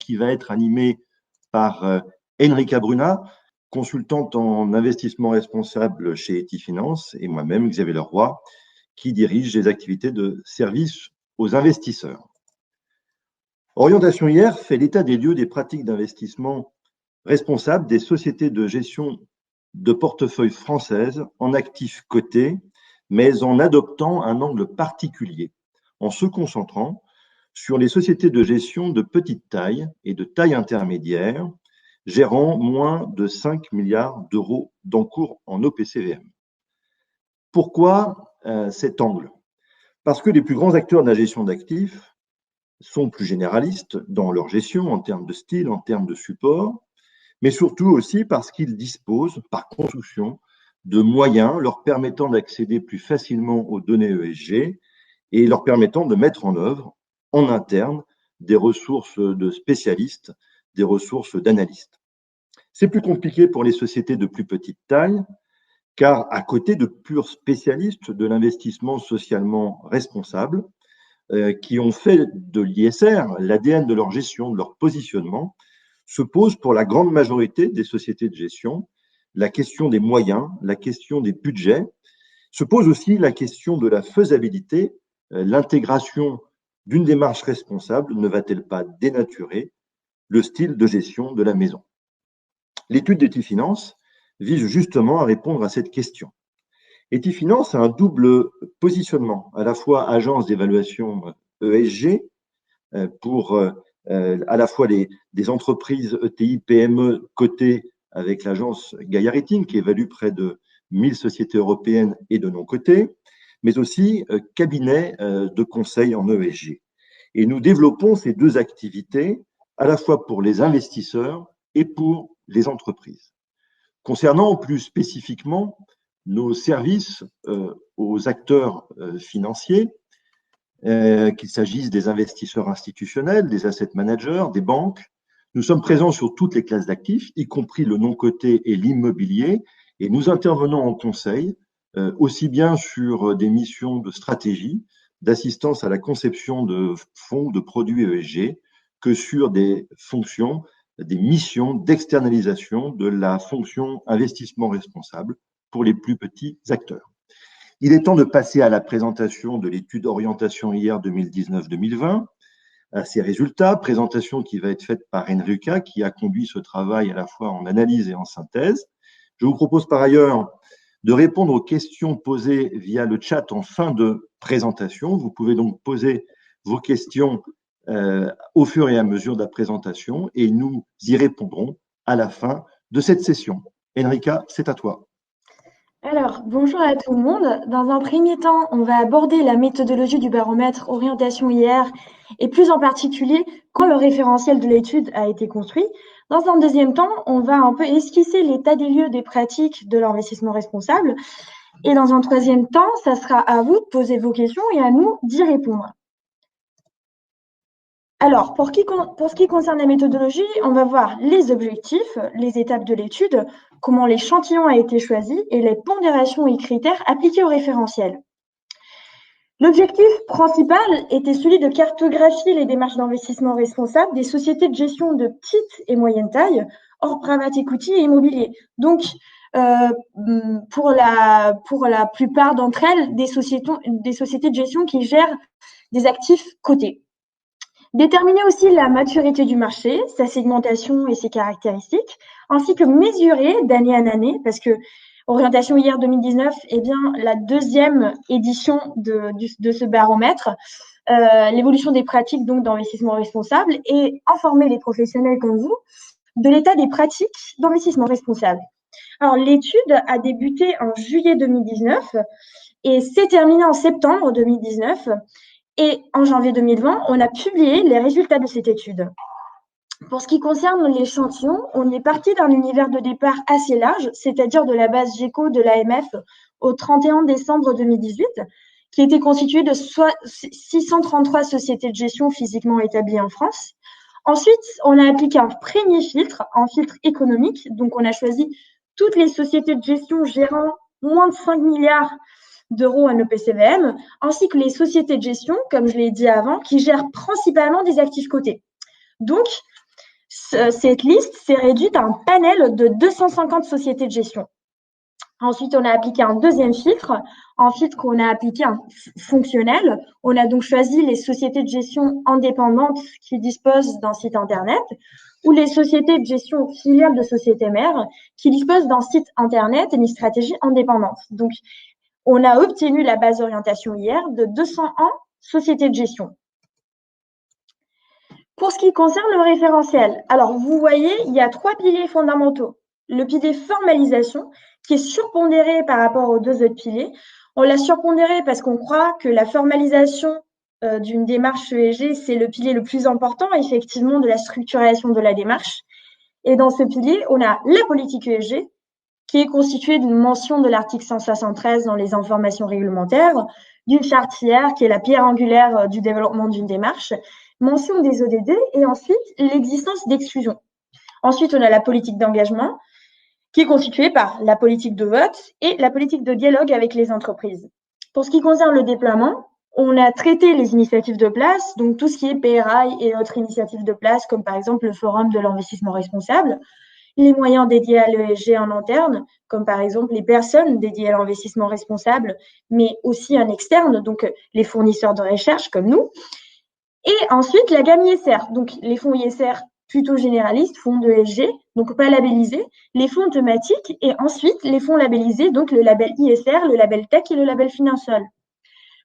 qui va être animé par Enrica Bruna, consultante en investissement responsable chez Etifinance, et moi-même, Xavier Leroy, qui dirige les activités de service aux investisseurs. Orientation IR fait l'état des lieux des pratiques d'investissement responsables des sociétés de gestion de portefeuille françaises en actifs cotés, mais en adoptant un angle particulier, en se concentrant sur les sociétés de gestion de petite taille et de taille intermédiaire, gérant moins de 5 milliards d'euros d'encours en OPCVM. Pourquoi cet angle? Parce que les plus grands acteurs de la gestion d'actifs sont plus généralistes dans leur gestion en termes de style, en termes de support, mais surtout aussi parce qu'ils disposent, par construction, de moyens leur permettant d'accéder plus facilement aux données ESG et leur permettant de mettre en œuvre, en interne, des ressources de spécialistes, des ressources d'analystes. C'est plus compliqué pour les sociétés de plus petite taille, car à côté de purs spécialistes de l'investissement socialement responsable, qui ont fait de l'ISR l'ADN de leur gestion, de leur positionnement, se pose pour la grande majorité des sociétés de gestion la question des moyens, la question des budgets, se pose aussi la question de la faisabilité. L'intégration d'une démarche responsable ne va-t-elle pas dénaturer le style de gestion de la maison? L'étude d'Etifinance vise justement à répondre à cette question. Etifinance a un double positionnement, à la fois agence d'évaluation ESG pour à la fois des entreprises ETI, PME cotées avec l'agence Gaïa Rating qui évalue près de 1000 sociétés européennes et de non cotées, mais aussi cabinet de conseil en ESG. Et nous développons ces deux activités à la fois pour les investisseurs et pour les entreprises. Concernant plus spécifiquement nos services aux acteurs financiers, qu'il s'agisse des investisseurs institutionnels, des asset managers, des banques, nous sommes présents sur toutes les classes d'actifs, y compris le non-coté et l'immobilier, et nous intervenons en conseil, aussi bien sur des missions de stratégie, d'assistance à la conception de fonds, de produits ESG, que sur des fonctions, des missions d'externalisation de la fonction investissement responsable pour les plus petits acteurs. Il est temps de passer à la présentation de l'étude Orientation IR 2019-2020, à ses résultats, présentation qui va être faite par Enrica, qui a conduit ce travail à la fois en analyse et en synthèse. Je vous propose par ailleurs de répondre aux questions posées via le chat en fin de présentation. Vous pouvez donc poser vos questions au fur et à mesure de la présentation et nous y répondrons à la fin de cette session. Enrica, c'est à toi. Alors, bonjour à tout le monde. Dans un premier temps, on va aborder la méthodologie du baromètre orientation IR et plus en particulier quand le référentiel de l'étude a été construit. Dans un deuxième temps, on va un peu esquisser l'état des lieux des pratiques de l'investissement responsable. Et dans un troisième temps, ça sera à vous de poser vos questions et à nous d'y répondre. Alors, pour ce qui concerne la méthodologie, on va voir les objectifs, les étapes de l'étude, comment l'échantillon a été choisi et les pondérations et critères appliqués au référentiel. L'objectif principal était celui de cartographier les démarches d'investissement responsable des sociétés de gestion de petite et moyenne taille, hors private equity et immobilier. Donc, pour la plupart d'entre elles, des sociétés de gestion qui gèrent des actifs cotés. Déterminer aussi la maturité du marché, sa segmentation et ses caractéristiques, ainsi que mesurer d'année en année, parce que Orientation IR 2019 est bien la deuxième édition de ce baromètre, l'évolution des pratiques donc d'investissement responsable et informer les professionnels comme vous de l'état des pratiques d'investissement responsable. Alors, l'étude a débuté en juillet 2019 et s'est terminée en septembre 2019. Et en janvier 2020, on a publié les résultats de cette étude. Pour ce qui concerne l'échantillon, on est parti d'un univers de départ assez large, c'est-à-dire de la base GECO de l'AMF au 31 décembre 2018, qui était constituée de 633 sociétés de gestion physiquement établies en France. Ensuite, on a appliqué un premier filtre, un filtre économique. Donc, on a choisi toutes les sociétés de gestion gérant moins de 5 milliards d'euros en EPCVM, ainsi que les sociétés de gestion, comme je l'ai dit avant, qui gèrent principalement des actifs cotés. Donc, Cette liste s'est réduite à un panel de 250 sociétés de gestion. Ensuite, on a appliqué un deuxième filtre, un filtre qu'on a appliqué un fonctionnel. On a donc choisi les sociétés de gestion indépendantes qui disposent d'un site Internet ou les sociétés de gestion filiales de sociétés mères qui disposent d'un site Internet et d'une stratégie indépendante. Donc, on a obtenu la base d'orientation hier de 201 sociétés de gestion. Pour ce qui concerne le référentiel, alors vous voyez, il y a 3 piliers fondamentaux. Le pilier formalisation, qui est surpondéré par rapport aux 2 autres piliers. On l'a surpondéré parce qu'on croit que la formalisation d'une démarche ESG, c'est le pilier le plus important, effectivement, de la structuration de la démarche. Et dans ce pilier, on a la politique ESG, qui est constituée d'une mention de l'article 173 dans les informations réglementaires, d'une charte IR, qui est la pierre angulaire du développement d'une démarche, mention des ODD et ensuite l'existence d'exclusion. Ensuite, on a la politique d'engagement, qui est constituée par la politique de vote et la politique de dialogue avec les entreprises. Pour ce qui concerne le déploiement, on a traité les initiatives de place, donc tout ce qui est PRI et autres initiatives de place, comme par exemple le Forum de l'investissement responsable, les moyens dédiés à l'ESG en interne, comme par exemple les personnes dédiées à l'investissement responsable, mais aussi en externe, donc les fournisseurs de recherche comme nous. Et ensuite, la gamme ISR, donc les fonds ISR plutôt généralistes, fonds de ESG, donc pas labellisés, les fonds thématiques et ensuite les fonds labellisés, donc le label ISR, le label tech et le label financial.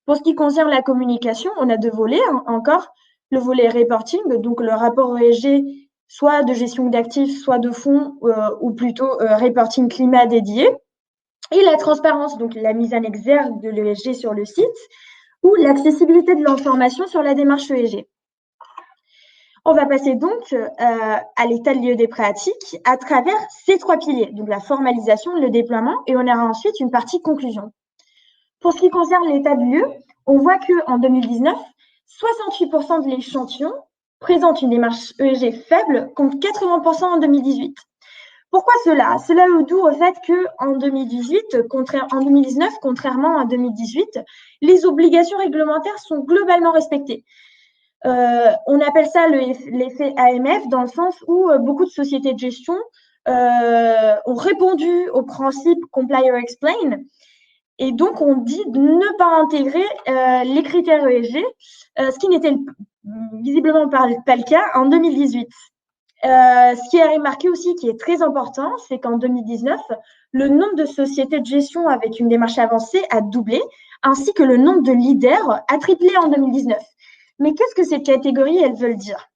Pour ce qui concerne la communication, on a 2 volets encore. Le volet reporting, donc le rapport ESG, soit de gestion d'actifs, soit de fonds, ou plutôt reporting climat dédié. Et la transparence, donc la mise en exergue de l'ESG sur le site, ou l'accessibilité de l'information sur la démarche ESG. On va passer donc à l'état de lieu des pratiques à travers ces 3 piliers, donc la formalisation, le déploiement, et on aura ensuite une partie conclusion. Pour ce qui concerne l'état de lieu, on voit qu'en 2019, 68% de l'échantillon présente une démarche ESG faible contre 80% en 2018. Pourquoi cela? Cela est dû au fait qu'en 2019, contrairement à 2018, les obligations réglementaires sont globalement respectées. On appelle ça l'effet AMF dans le sens où beaucoup de sociétés de gestion ont répondu au principe Comply or Explain. Et donc, on dit de ne pas intégrer les critères ESG, ce qui n'était visiblement pas le cas en 2018. Ce qui est remarqué aussi, qui est très important, c'est qu'en 2019, le nombre de sociétés de gestion avec une démarche avancée a doublé, ainsi que le nombre de leaders a triplé en 2019. Mais qu'est-ce que ces catégories, elles veulent dire?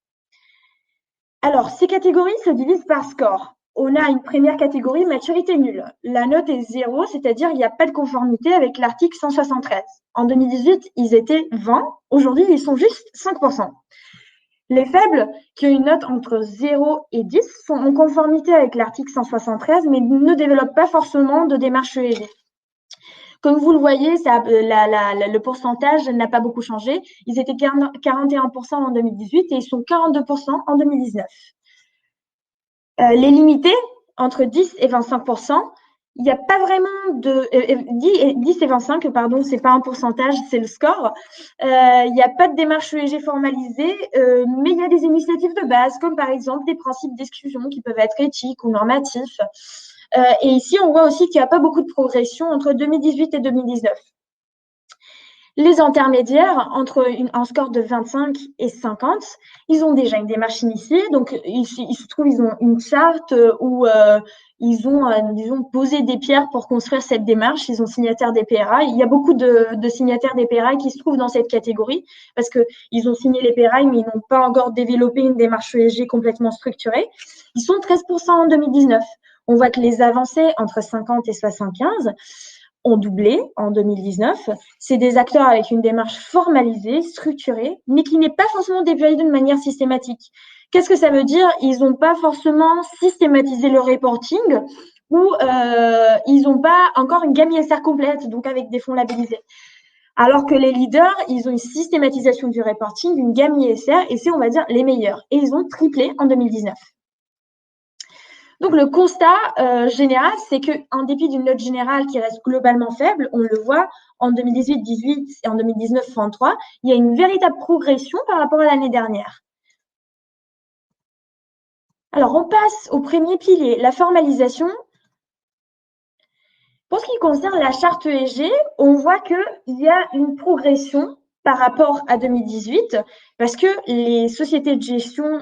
Alors, ces catégories se divisent par score. On a une première catégorie, maturité nulle. La note est 0, c'est-à-dire il n'y a pas de conformité avec l'article 173. En 2018, ils étaient 20. Aujourd'hui, ils sont juste 5%. Les faibles, qui ont une note entre 0 et 10, sont en conformité avec l'article 173, mais ne développent pas forcément de démarche ESG. Comme vous le voyez, le pourcentage n'a pas beaucoup changé. Ils étaient 41% en 2018 et ils sont 42% en 2019. Les limités, entre 10 et 25%, il n'y a pas vraiment de 10 et 25, pardon, c'est pas un pourcentage, c'est le score. Il n'y a pas de démarche ESG formalisée, mais il y a des initiatives de base, comme par exemple des principes d'exclusion qui peuvent être éthiques ou normatifs. Et ici, on voit aussi qu'il n'y a pas beaucoup de progression entre 2018 et 2019. Les intermédiaires, entre un score de 25 et 50, ils ont déjà une démarche initiée. Donc, il se trouve, ils ont une charte où ils ont, disons, posé des pierres pour construire cette démarche. Ils ont signataires des PRI. Il y a beaucoup de signataires des PRI qui se trouvent dans cette catégorie parce qu'ils ont signé les PRI, mais ils n'ont pas encore développé une démarche ESG complètement structurée. Ils sont 13% en 2019. On voit que les avancées entre 50 et 75 ont doublé en 2019. C'est des acteurs avec une démarche formalisée, structurée, mais qui n'est pas forcément déployée d'une manière systématique. Qu'est-ce que ça veut dire? Ils n'ont pas forcément systématisé le reporting ou ils n'ont pas encore une gamme ISR complète, donc avec des fonds labellisés. Alors que les leaders, ils ont une systématisation du reporting, une gamme ISR, et c'est, on va dire, les meilleurs. Et ils ont triplé en 2019. Donc, le constat général, c'est qu'en dépit d'une note générale qui reste globalement faible, on le voit en 2018, 18 et en 2019, 33, il y a une véritable progression par rapport à l'année dernière. Alors, on passe au premier pilier, la formalisation. Pour ce qui concerne la charte ESG, on voit qu'il y a une progression par rapport à 2018 parce que les sociétés de gestion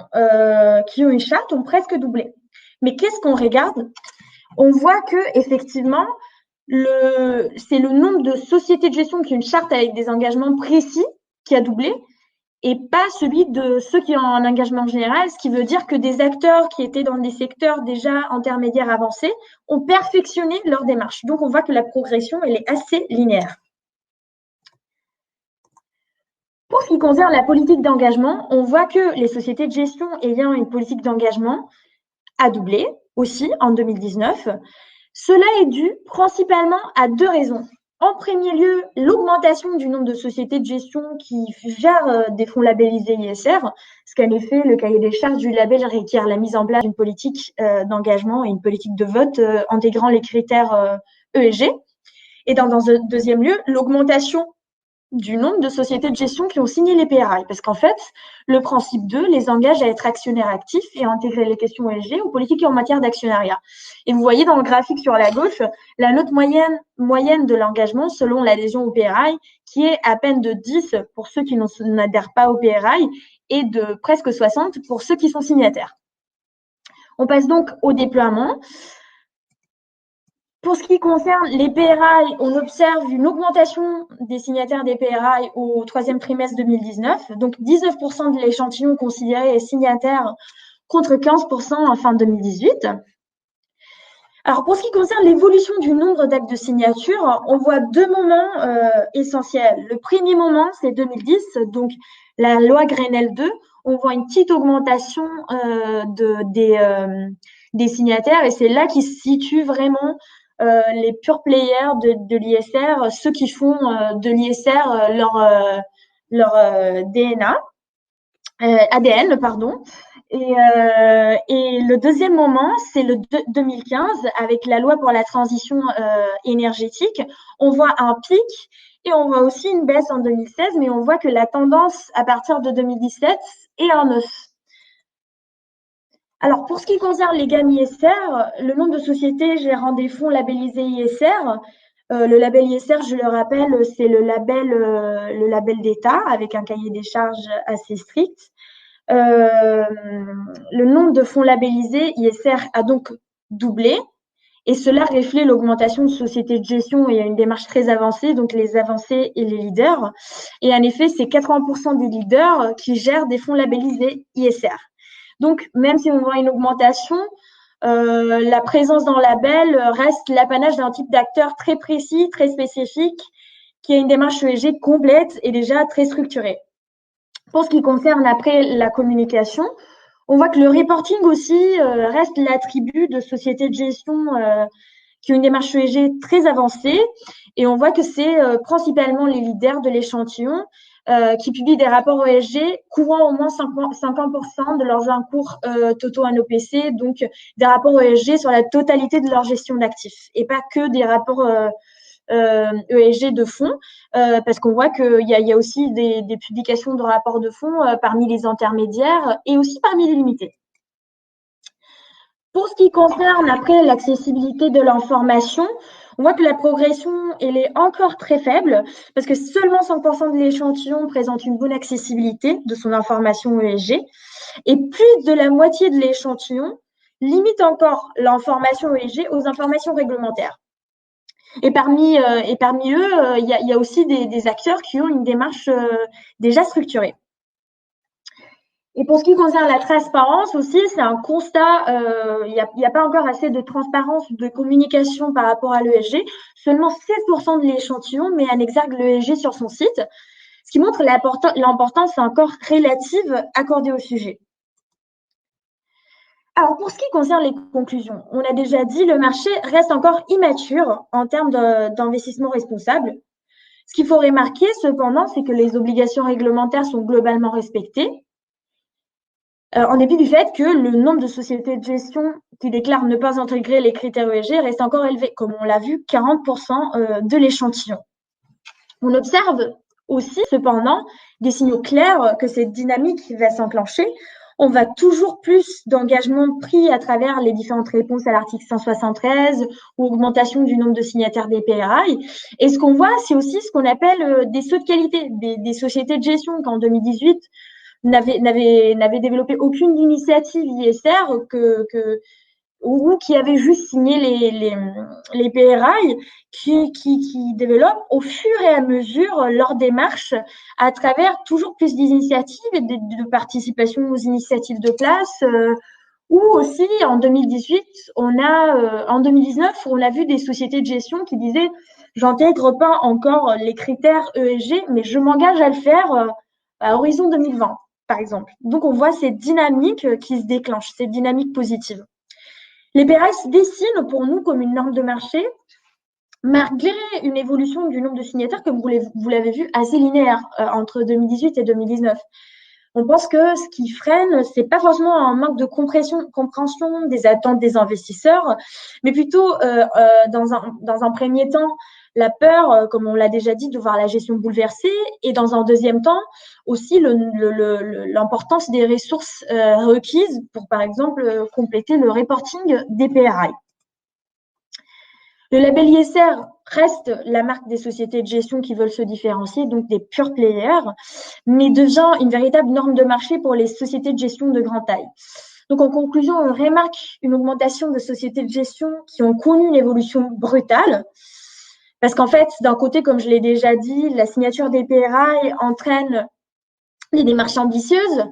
qui ont une charte ont presque doublé. Mais qu'est-ce qu'on regarde? On voit que effectivement, c'est le nombre de sociétés de gestion qui ont une charte avec des engagements précis qui a doublé et pas celui de ceux qui ont un engagement général, ce qui veut dire que des acteurs qui étaient dans des secteurs déjà intermédiaires avancés ont perfectionné leur démarche. Donc, on voit que la progression, elle est assez linéaire. Pour ce qui concerne la politique d'engagement, on voit que les sociétés de gestion ayant une politique d'engagement a doublé aussi en 2019. Cela est dû principalement à deux raisons. En premier lieu, l'augmentation du nombre de sociétés de gestion qui gèrent des fonds labellisés ISR, parce qu'en effet, le cahier des charges du label requiert la mise en place d'une politique d'engagement et une politique de vote intégrant les critères ESG. Et dans un deuxième lieu, l'augmentation du nombre de sociétés de gestion qui ont signé les PRI. Parce qu'en fait, le principe 2 les engage à être actionnaires actifs et à intégrer les questions ESG aux politiques en matière d'actionnariat. Et vous voyez dans le graphique sur la gauche, la note moyenne de l'engagement selon l'adhésion au PRI, qui est à peine de 10 pour ceux qui n'adhèrent pas au PRI et de presque 60 pour ceux qui sont signataires. On passe donc au déploiement. Pour ce qui concerne les PRI, on observe une augmentation des signataires des PRI au troisième trimestre 2019. Donc, 19% de l'échantillon considéré est signataire contre 15% en fin 2018. Alors, pour ce qui concerne l'évolution du nombre d'actes de signature, on voit deux moments essentiels. Le premier moment, c'est 2010, donc la loi Grenelle 2. On voit une petite augmentation des signataires et c'est là qu'il se situe vraiment les pure players de l'ISR, ceux qui font de l'ISR leur DNA, ADN, pardon. Et le deuxième moment, c'est le 2015, avec la loi pour la transition énergétique. On voit un pic et on voit aussi une baisse en 2016, mais on voit que la tendance à partir de 2017 est en hausse. Alors, pour ce qui concerne les gammes ISR, le nombre de sociétés gérant des fonds labellisés ISR, le label ISR, je le rappelle, c'est le label d'État avec un cahier des charges assez strict. Le nombre de fonds labellisés ISR a donc doublé et cela reflète l'augmentation de sociétés de gestion et une démarche très avancée, donc les avancés et les leaders. Et en effet, c'est 80% des leaders qui gèrent des fonds labellisés ISR. Donc, même si on voit une augmentation, la présence dans le label reste l'apanage d'un type d'acteur très précis, très spécifique, qui a une démarche ESG complète et déjà très structurée. Pour ce qui concerne après la communication, on voit que le reporting aussi reste l'attribut de sociétés de gestion qui ont une démarche ESG très avancée. Et on voit que c'est principalement les leaders de l'échantillon qui publient des rapports ESG couvrant au moins 50% de leurs encours totaux en OPC, donc des rapports ESG sur la totalité de leur gestion d'actifs et pas que des rapports ESG de fonds, parce qu'on voit qu'il y a aussi des publications de rapports de fonds parmi les intermédiaires et aussi parmi les limités. Pour ce qui concerne après l'accessibilité de l'information, on voit que la progression elle est encore très faible parce que seulement 5% de l'échantillon présente une bonne accessibilité de son information ESG et plus de la moitié de l'échantillon limite encore l'information ESG aux informations réglementaires. Et parmi eux, il y a aussi des acteurs qui ont une démarche déjà structurée. Et pour ce qui concerne la transparence aussi, c'est un constat, il n'y a pas encore assez de transparence de communication par rapport à l'ESG. Seulement 16% de l'échantillon met en exergue l'ESG sur son site, ce qui montre l'importance encore relative accordée au sujet. Alors, pour ce qui concerne les conclusions, on a déjà dit le marché reste encore immature en termes d'investissement responsable. Ce qu'il faut remarquer, cependant, c'est que les obligations réglementaires sont globalement respectées, en dépit du fait que le nombre de sociétés de gestion qui déclarent ne pas intégrer les critères ESG reste encore élevé, comme on l'a vu, 40% de l'échantillon. On observe aussi, cependant, des signaux clairs que cette dynamique va s'enclencher. On va toujours plus d'engagements pris à travers les différentes réponses à l'article 173 ou augmentation du nombre de signataires des PRI. Et ce qu'on voit, c'est aussi ce qu'on appelle des sauts de qualité, des sociétés de gestion qu'en 2018 n'avaient développé aucune initiative ISR ou qui avaient juste signé les PRI qui développent au fur et à mesure leur démarche à travers toujours plus d'initiatives et de participation aux initiatives de place. Ou aussi en 2018, en 2019, on a vu des sociétés de gestion qui disaient j'intègre pas encore les critères ESG, mais je m'engage à le faire à horizon 2020, par exemple. Donc on voit ces dynamiques qui se déclenchent, ces dynamiques positives. Les PRI se dessinent pour nous comme une norme de marché, malgré une évolution du nombre de signataires, comme vous l'avez vu, assez linéaire entre 2018 et 2019. On pense que ce qui freine, c'est pas forcément un manque de compréhension des attentes des investisseurs, mais plutôt dans un premier temps, la peur, comme on l'a déjà dit, de voir la gestion bouleversée, et dans un deuxième temps, aussi l'importance des ressources requises pour, par exemple, compléter le reporting des PRI. Le label ISR reste la marque des sociétés de gestion qui veulent se différencier, donc des pure players, mais devient une véritable norme de marché pour les sociétés de gestion de grande taille. Donc, en conclusion, on remarque une augmentation de sociétés de gestion qui ont connu une évolution brutale, parce qu'en fait, d'un côté, comme je l'ai déjà dit, la signature des PRI entraîne des démarches ambitieuses,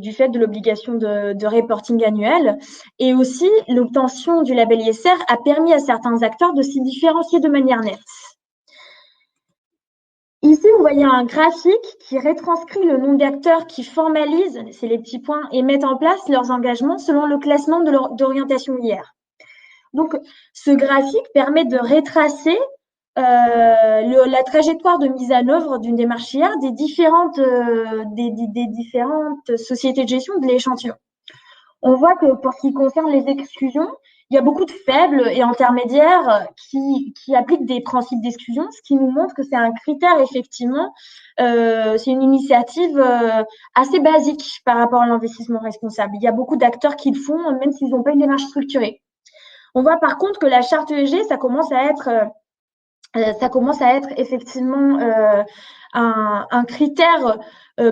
du fait de l'obligation de reporting annuel. Et aussi, l'obtention du label ISR a permis à certains acteurs de s'y différencier de manière nette. Ici, vous voyez un graphique qui retranscrit le nombre d'acteurs qui formalisent, c'est les petits points, et mettent en place leurs engagements selon le classement d'orientation IR. Donc, ce graphique permet de retracer la trajectoire de mise en œuvre d'une démarche IR des différentes sociétés de gestion de l'échantillon. On voit que pour ce qui concerne les exclusions, il y a beaucoup de faibles et intermédiaires qui appliquent des principes d'exclusion, ce qui nous montre que c'est un critère, effectivement, c'est une initiative assez basique par rapport à l'investissement responsable. Il y a beaucoup d'acteurs qui le font, même s'ils n'ont pas une démarche structurée. On voit par contre que la charte ESG, ça commence à être effectivement un critère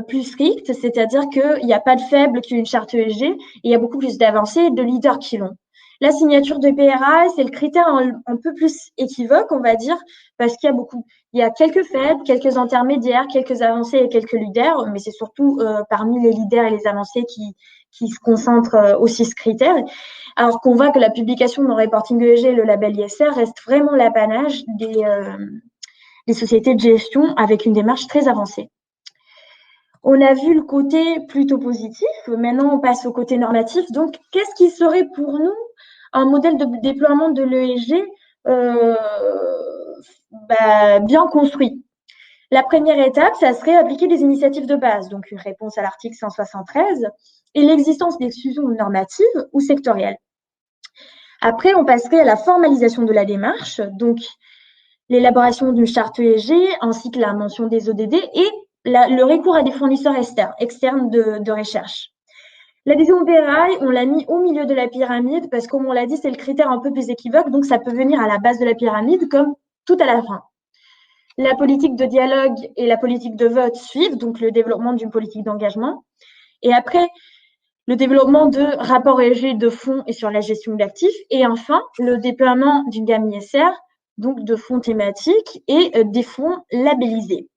plus strict, c'est-à-dire qu'il n'y a pas de faibles qui ont une charte ESG, et il y a beaucoup plus d'avancées et de leaders qui l'ont. La signature de PRA, c'est le critère un peu plus équivoque, on va dire, parce qu'il y a quelques faibles, quelques intermédiaires, quelques avancées et quelques leaders, mais c'est surtout parmi les leaders et les avancées qui se concentrent aussi ce critère. Alors qu'on voit que la publication dans reporting ESG, le label ISR, reste vraiment l'apanage des sociétés de gestion avec une démarche très avancée. On a vu le côté plutôt positif. Maintenant, on passe au côté normatif. Donc, qu'est-ce qui serait pour nous un modèle de déploiement de l'ESG bien construit? La première étape, ça serait appliquer des initiatives de base, donc une réponse à l'article 173, et l'existence d'exclusions normatives ou sectorielles. Après, on passerait à la formalisation de la démarche, donc l'élaboration d'une charte ESG, ainsi que la mention des ODD et le recours à des fournisseurs externes de recherche. L'adhésion au PRI, on l'a mis au milieu de la pyramide parce que, comme on l'a dit, c'est le critère un peu plus équivoque, donc ça peut venir à la base de la pyramide comme tout à la fin. La politique de dialogue et la politique de vote suivent, donc le développement d'une politique d'engagement. Et après, le développement de rapports ESG de fonds et sur la gestion d'actifs. Et enfin, le déploiement d'une gamme ISR, donc de fonds thématiques et des fonds labellisés.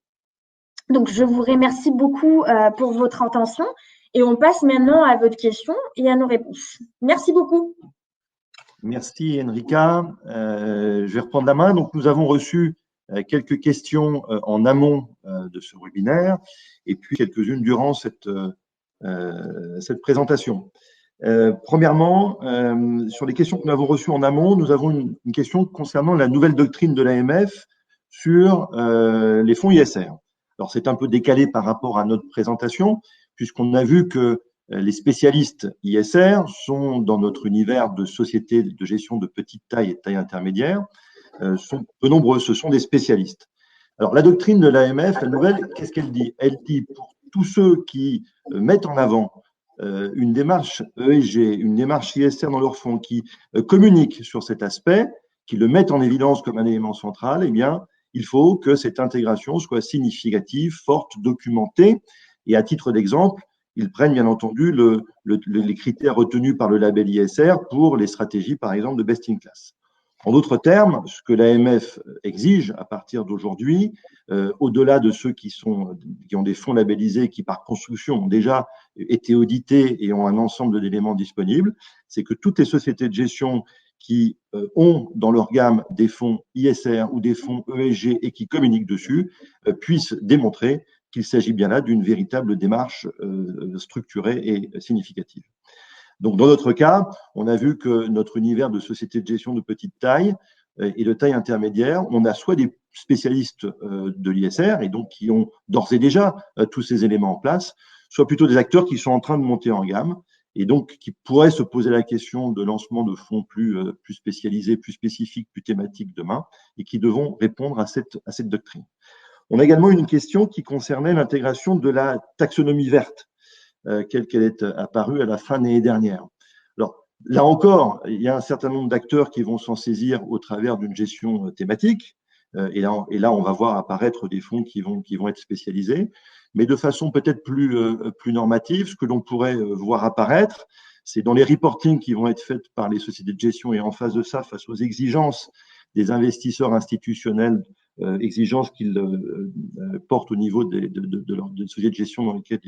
Donc, je vous remercie beaucoup pour votre attention et on passe maintenant à votre question et à nos réponses. Merci beaucoup. Merci Enrica. Je vais reprendre la main. Donc, nous avons reçu quelques questions en amont de ce webinaire et puis quelques-unes durant cette présentation. Premièrement, sur les questions que nous avons reçues en amont, nous avons une question concernant la nouvelle doctrine de l'AMF sur les fonds ISR. Alors, c'est un peu décalé par rapport à notre présentation, puisqu'on a vu que les spécialistes ISR sont, dans notre univers de sociétés de gestion de petite taille et de taille intermédiaire, sont peu nombreux, ce sont des spécialistes. Alors, la doctrine de l'AMF, la nouvelle, qu'est-ce qu'elle dit? Elle dit, pour tous ceux qui mettent en avant une démarche ESG, une démarche ISR dans leur fonds, qui communiquent sur cet aspect, qui le mettent en évidence comme un élément central, eh bien, il faut que cette intégration soit significative, forte, documentée. Et à titre d'exemple, ils prennent bien entendu les critères retenus par le label ISR pour les stratégies, par exemple, de best in class. En d'autres termes, ce que l'AMF exige à partir d'aujourd'hui, au-delà de ceux qui ont des fonds labellisés, qui par construction ont déjà été audités et ont un ensemble d'éléments disponibles, c'est que toutes les sociétés de gestion qui ont dans leur gamme des fonds ISR ou des fonds ESG et qui communiquent dessus puissent démontrer qu'il s'agit bien là d'une véritable démarche structurée et significative. Donc, dans notre cas, on a vu que notre univers de sociétés de gestion de petite taille et de taille intermédiaire, on a soit des spécialistes de l'ISR et donc qui ont d'ores et déjà tous ces éléments en place, soit plutôt des acteurs qui sont en train de monter en gamme et donc qui pourraient se poser la question de lancement de fonds plus spécialisés, plus spécifiques, plus thématiques demain et qui devront répondre à cette doctrine. On a également une question qui concernait l'intégration de la taxonomie verte, qu'elle est apparue à la fin de l'année dernière. Alors, là encore, il y a un certain nombre d'acteurs qui vont s'en saisir au travers d'une gestion thématique. Et là, on va voir apparaître des fonds qui vont être spécialisés. Mais de façon peut-être plus normative, ce que l'on pourrait voir apparaître, c'est dans les reportings qui vont être faits par les sociétés de gestion et en face de ça, face aux exigences des investisseurs institutionnels, exigences qu'ils portent au niveau des sociétés de gestion dans lesquelles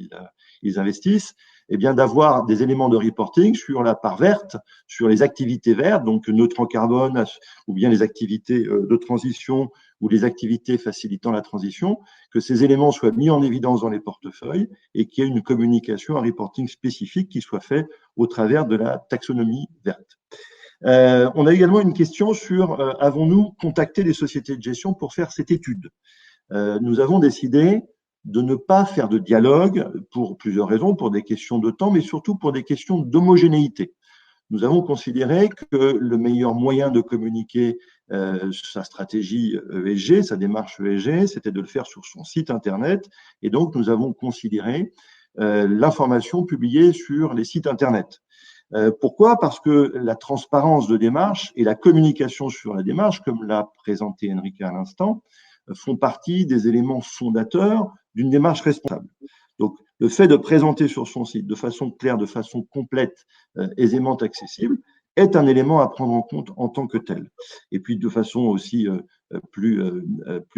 ils investissent, eh bien d'avoir des éléments de reporting sur la part verte, sur les activités vertes, donc neutres en carbone, ou bien les activités de transition ou les activités facilitant la transition, que ces éléments soient mis en évidence dans les portefeuilles et qu'il y ait une communication, un reporting spécifique qui soit fait au travers de la taxonomie verte. On a également une question sur avons-nous contacté les sociétés de gestion pour faire cette étude? Nous avons décidé de ne pas faire de dialogue pour plusieurs raisons, pour des questions de temps, mais surtout pour des questions d'homogénéité. Nous avons considéré que le meilleur moyen de communiquer sa stratégie ESG, sa démarche ESG, c'était de le faire sur son site Internet. Et donc, nous avons considéré l'information publiée sur les sites Internet. Pourquoi? Parce que la transparence de démarche et la communication sur la démarche, comme l'a présenté Enrique à l'instant, font partie des éléments fondateurs d'une démarche responsable. Donc, le fait de présenter sur son site de façon claire, de façon complète, aisément accessible, est un élément à prendre en compte en tant que tel. Et puis, de façon aussi plus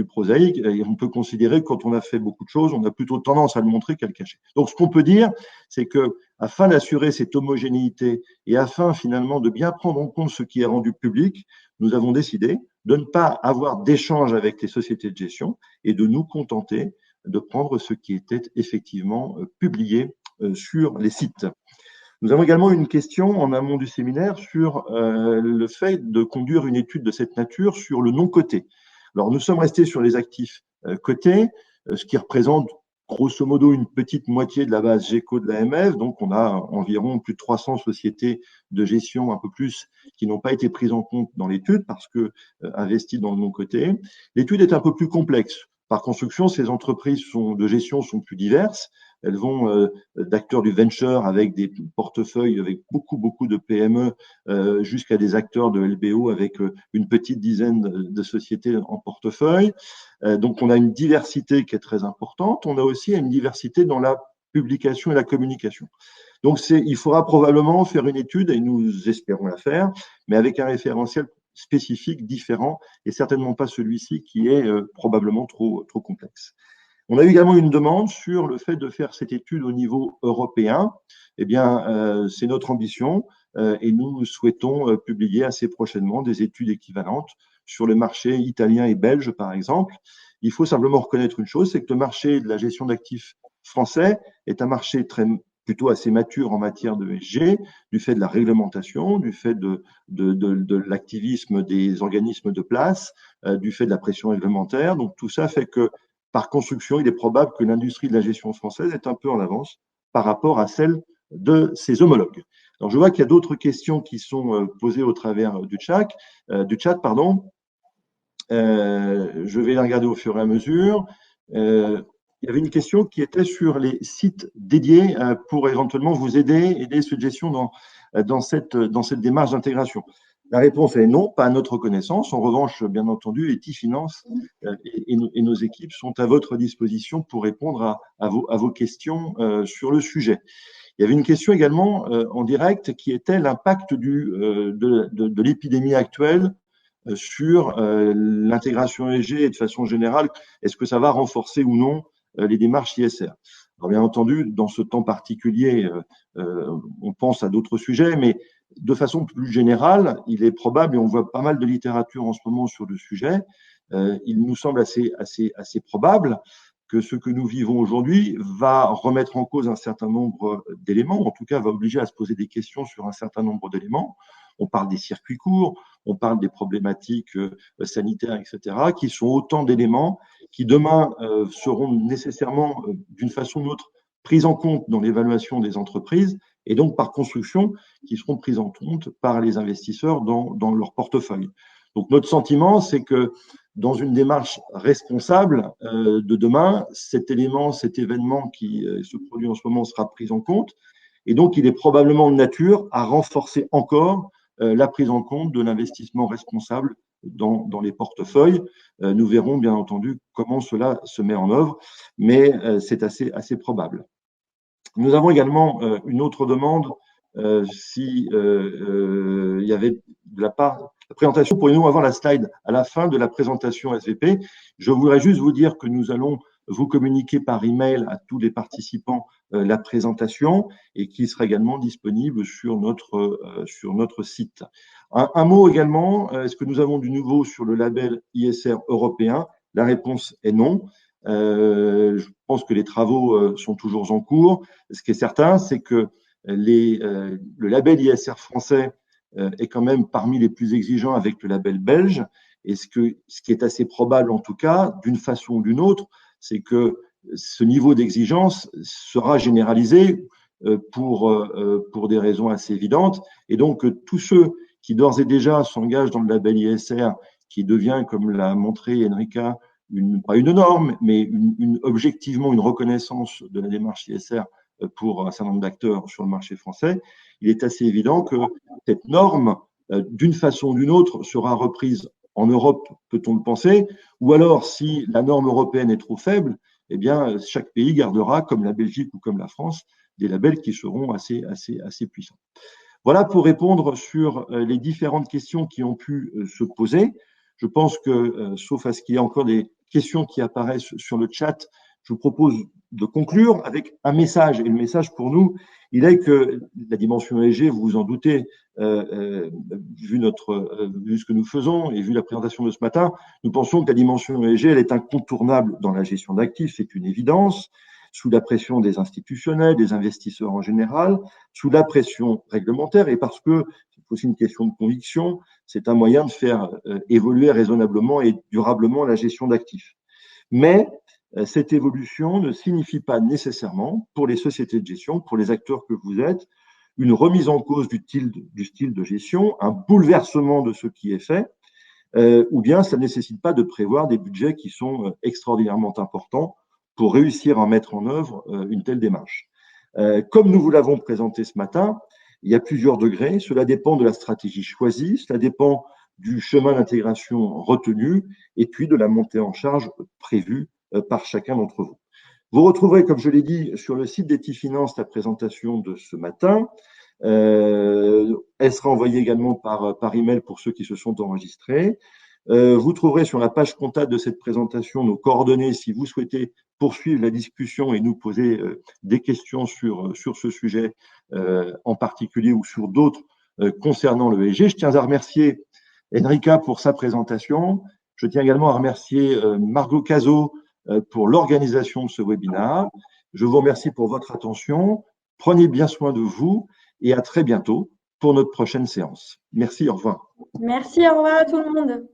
prosaïque, on peut considérer que quand on a fait beaucoup de choses, on a plutôt tendance à le montrer qu'à le cacher. Donc, ce qu'on peut dire, c'est que afin d'assurer cette homogénéité et afin finalement de bien prendre en compte ce qui est rendu public, nous avons décidé de ne pas avoir d'échange avec les sociétés de gestion et de nous contenter de prendre ce qui était effectivement publié sur les sites. Nous avons également une question en amont du séminaire sur le fait de conduire une étude de cette nature sur le non coté. Alors, nous sommes restés sur les actifs cotés, ce qui représente grosso modo une petite moitié de la base GECO de l'AMF. Donc, on a environ plus de 300 sociétés de gestion, un peu plus, qui n'ont pas été prises en compte dans l'étude parce que investies dans le non coté. L'étude est un peu plus complexe. Par construction, ces entreprises de gestion sont plus diverses. Elles vont d'acteurs du venture avec des portefeuilles avec beaucoup de PME jusqu'à des acteurs de LBO avec une petite dizaine de sociétés en portefeuille. Donc, on a une diversité qui est très importante. On a aussi une diversité dans la publication et la communication. Donc, il faudra probablement faire une étude, et nous espérons la faire, mais avec un référentiel spécifique, différent, et certainement pas celui-ci qui est probablement trop complexe. On a eu également une demande sur le fait de faire cette étude au niveau européen. Eh bien, c'est notre ambition et nous souhaitons publier assez prochainement des études équivalentes sur le marché italien et belge, par exemple. Il faut simplement reconnaître une chose, c'est que le marché de la gestion d'actifs français est un marché plutôt assez mature en matière de ESG, du fait de la réglementation, du fait de l'activisme des organismes de place, du fait de la pression réglementaire. Donc, tout ça fait que par construction, il est probable que l'industrie de la gestion française est un peu en avance par rapport à celle de ses homologues. Alors, je vois qu'il y a d'autres questions qui sont posées au travers du chat. Je vais les regarder au fur et à mesure. Il il y avait une question qui était sur les sites dédiés pour éventuellement vous aider Suggestions dans cette démarche d'intégration. La réponse est non, pas à notre connaissance. En revanche, bien entendu, Etifinance et nos équipes sont à votre disposition pour répondre à vos questions sur le sujet. Il y avait une question également en direct qui était l'impact de l'épidémie actuelle sur l'intégration ESG et de façon générale, est-ce que ça va renforcer ou non les démarches ISR? Alors, bien entendu, dans ce temps particulier, on pense à d'autres sujets, mais de façon plus générale, il est probable, et on voit pas mal de littérature en ce moment sur le sujet, il nous semble assez probable que ce que nous vivons aujourd'hui va remettre en cause un certain nombre d'éléments, en tout cas va obliger à se poser des questions sur un certain nombre d'éléments. On parle des circuits courts, on parle des problématiques sanitaires, etc., qui sont autant d'éléments qui demain seront nécessairement, d'une façon ou d'une autre, prises en compte dans l'évaluation des entreprises et donc par construction, qui seront prises en compte par les investisseurs dans leur portefeuille. Donc notre sentiment, c'est que dans une démarche responsable de demain, cet événement qui se produit en ce moment sera pris en compte. Et donc, il est probablement de nature à renforcer encore la prise en compte de l'investissement responsable dans les portefeuilles. Nous verrons bien entendu comment cela se met en œuvre, mais c'est assez probable. Nous avons également une autre demande, si il y avait de la part la présentation, pourriez-nous avoir la slide à la fin de la présentation SVP? Je voudrais juste vous dire que nous allons vous communiquer par email à tous les participants la présentation et qui sera également disponible sur notre site. Un mot également, est-ce que nous avons du nouveau sur le label ISR européen? La réponse est non. Je pense que les travaux sont toujours en cours. Ce qui est certain, c'est que le label ISR français est quand même parmi les plus exigeants avec le label belge. Et ce qui est assez probable, en tout cas, d'une façon ou d'une autre, c'est que ce niveau d'exigence sera généralisé pour des raisons assez évidentes. Et donc, tous ceux qui d'ores et déjà s'engagent dans le label ISR, qui devient, comme l'a montré Enrica, pas une norme, mais objectivement une reconnaissance de la démarche ISR pour un certain nombre d'acteurs sur le marché français, il est assez évident que cette norme, d'une façon ou d'une autre, sera reprise en Europe, peut-on le penser, ou alors si la norme européenne est trop faible, eh bien, chaque pays gardera, comme la Belgique ou comme la France, des labels qui seront assez puissants. Voilà pour répondre sur les différentes questions qui ont pu se poser. Je pense que, sauf à ce qu'il y ait encore des questions qui apparaissent sur le chat, je vous propose de conclure avec un message. Et le message pour nous, il est que la dimension ESG, vous vous en doutez, vu ce que nous faisons et vu la présentation de ce matin, nous pensons que la dimension ESG, elle est incontournable dans la gestion d'actifs, c'est une évidence, sous la pression des institutionnels, des investisseurs en général, sous la pression réglementaire et parce que c'est aussi une question de conviction, c'est un moyen de faire évoluer raisonnablement et durablement la gestion d'actifs. Mais cette évolution ne signifie pas nécessairement, pour les sociétés de gestion, pour les acteurs que vous êtes, une remise en cause du style de gestion, un bouleversement de ce qui est fait, ou bien ça ne nécessite pas de prévoir des budgets qui sont extraordinairement importants pour réussir à mettre en œuvre une telle démarche. Comme nous vous l'avons présenté ce matin, il y a plusieurs degrés. Cela dépend de la stratégie choisie, cela dépend du chemin d'intégration retenu et puis de la montée en charge prévue par chacun d'entre vous. Vous retrouverez, comme je l'ai dit, sur le site d'Etifinance la présentation de ce matin. Elle sera envoyée également par email pour ceux qui se sont enregistrés. Vous trouverez sur la page contact de cette présentation nos coordonnées si vous souhaitez poursuivre la discussion et nous poser des questions sur ce sujet en particulier ou sur d'autres concernant le ESG. Je tiens à remercier Enrica pour sa présentation. Je tiens également à remercier Margot Cazot pour l'organisation de ce webinaire. Je vous remercie pour votre attention. Prenez bien soin de vous et à très bientôt pour notre prochaine séance. Merci, au revoir. Merci, au revoir à tout le monde.